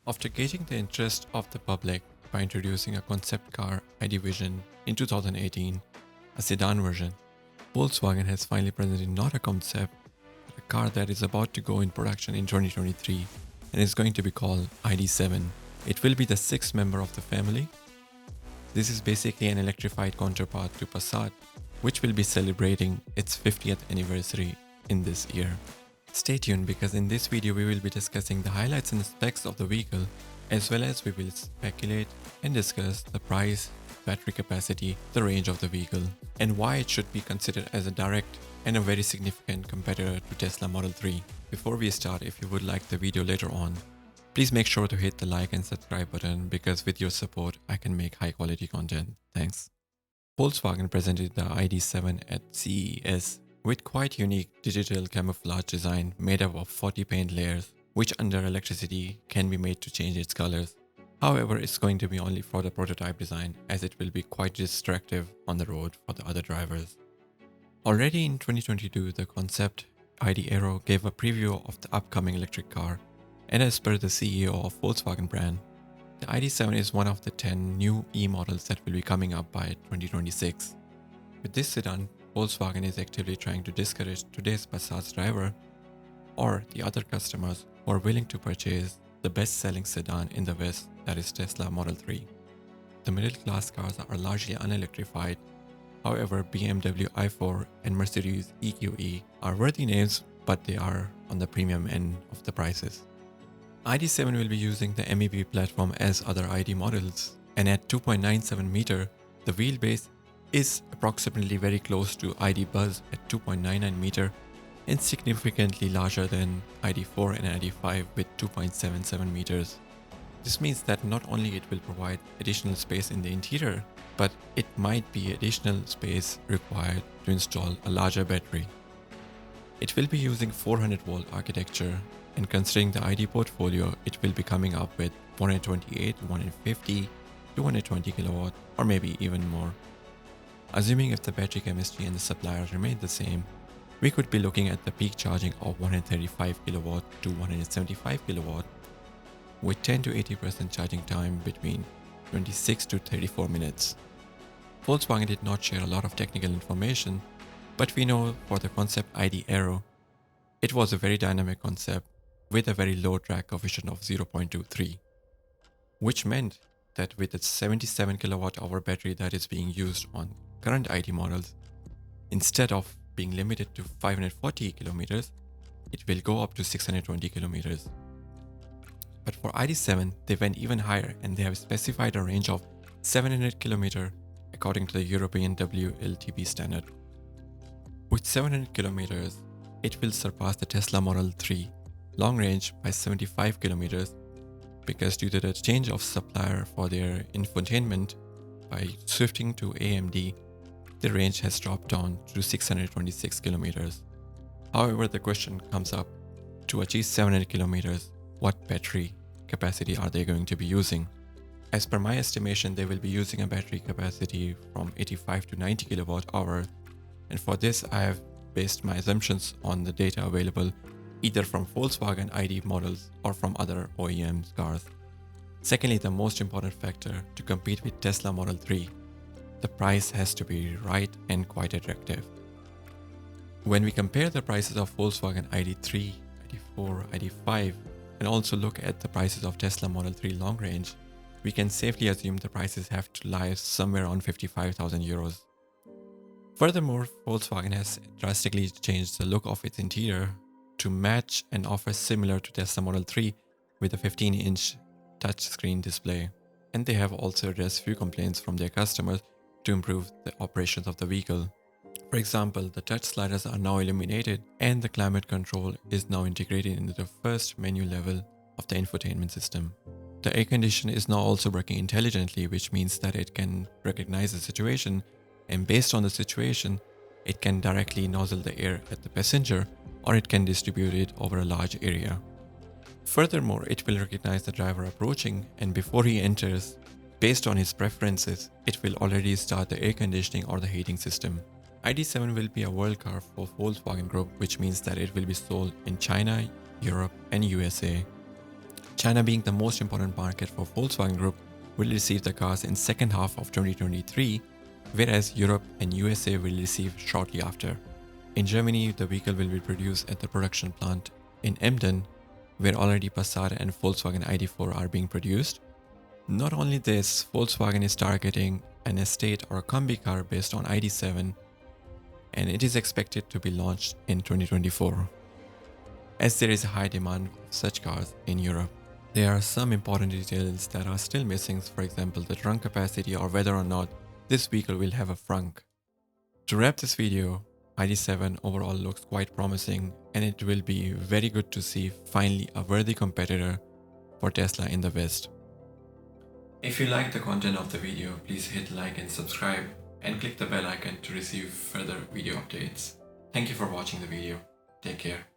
After gauging the interest of the public by introducing a concept car ID.7 in 2018, a sedan version, Volkswagen has finally presented not a concept, but a car that is about to go in production in 2023 and is going to be called ID.7. It will be the sixth member of the family. This is basically an electrified counterpart to Passat, which will be celebrating its 50th anniversary in this year. Stay tuned because in this video we will be discussing the highlights and specs of the vehicle, as well as we will speculate and discuss the price, battery capacity, the range of the vehicle, and why it should be considered as a direct and a very significant competitor to Tesla Model 3. Before we start, if you would like the video later on, please make sure to hit the like and subscribe button because with your support I can make high quality content. Thanks. Volkswagen presented the ID.7 at CES with quite unique digital camouflage design made up of 40 paint layers, which under electricity can be made to change its colors. However, it's going to be only for the prototype design as it will be quite distractive on the road for the other drivers. Already in 2022, the concept AERO gave a preview of the upcoming electric car, and as per the CEO of Volkswagen brand, the ID.7 is one of the 10 new e-models that will be coming up by 2026. With this sedan, Volkswagen is actively trying to discourage today's Passat driver or the other customers who are willing to purchase the best-selling sedan in the West, that is Tesla Model 3. The middle-class cars are largely unelectrified. However, BMW i4 and Mercedes EQE are worthy names, but they are on the premium end of the prices. ID.7 will be using the MEB platform as other ID models, and at 2.97 meter, the wheelbase is approximately very close to ID Buzz at 2.99 meter and significantly larger than ID.4 and ID.5 with 2.77 meters. This means that not only it will provide additional space in the interior, but it might be additional space required to install a larger battery. It will be using 400 volt architecture, and considering the ID portfolio, it will be coming up with 128, 150, 220 kilowatt or maybe even more. Assuming if the battery chemistry and the suppliers remain the same, we could be looking at the peak charging of 135 kilowatt to 175 kilowatt with 10 to 80% charging time between 26 to 34 minutes. Volkswagen did not share a lot of technical information, but we know for the concept AERO, it was a very dynamic concept with a very low drag coefficient of 0.23, which meant that with its 77 kilowatt hour battery that is being used on current ID models, instead of being limited to 540 kilometers, it will go up to 620 kilometers. But for ID.7, they went even higher and they have specified a range of 700 kilometers according to the European WLTP standard. With 700 kilometers, it will surpass the Tesla Model 3 long range by 75 kilometers because due to the change of supplier for their infotainment by switching to AMD, the range has dropped down to 626 kilometers. However, the question comes up, to achieve 700 kilometers, what battery capacity are they going to be using? As per my estimation, they will be using a battery capacity from 85 to 90 kilowatt hour, and for this I have based my assumptions on the data available either from Volkswagen ID models or from other OEMs cars. Secondly, the most important factor to compete with Tesla Model 3, the price has to be right and quite attractive. When we compare the prices of Volkswagen ID.3, ID.4, ID.5 and also look at the prices of Tesla Model 3 long range, we can safely assume the prices have to lie somewhere around 55,000 euros. Furthermore, Volkswagen has drastically changed the look of its interior to match and offer similar to Tesla Model 3 with a 15-inch touchscreen display. And they have also addressed few complaints from their customers to improve the operations of the vehicle. For example, the touch sliders are now illuminated and the climate control is now integrated into the first menu level of the infotainment system. The air conditioner is now also working intelligently, which means that it can recognize the situation and based on the situation, it can directly nozzle the air at the passenger or it can distribute it over a large area. Furthermore, it will recognize the driver approaching and before he enters, based on his preferences, it will already start the air conditioning or the heating system. ID.7 will be a world car for Volkswagen Group, which means that it will be sold in China, Europe and USA. China, being the most important market for Volkswagen Group, will receive the cars in second half of 2023, whereas Europe and USA will receive shortly after. In Germany, the vehicle will be produced at the production plant in Emden, where already Passat and Volkswagen ID.4 are being produced. Not only this, Volkswagen is targeting an estate or a Combi car based on ID.7, and it is expected to be launched in 2024. As there is a high demand of such cars in Europe, there are some important details that are still missing, for example the trunk capacity or whether or not this vehicle will have a frunk. To wrap this video, ID.7 overall looks quite promising, and it will be very good to see finally a worthy competitor for Tesla in the West. If you like the content of the video, please hit like and subscribe and click the bell icon to receive further video updates. Thank you for watching the video. Take care.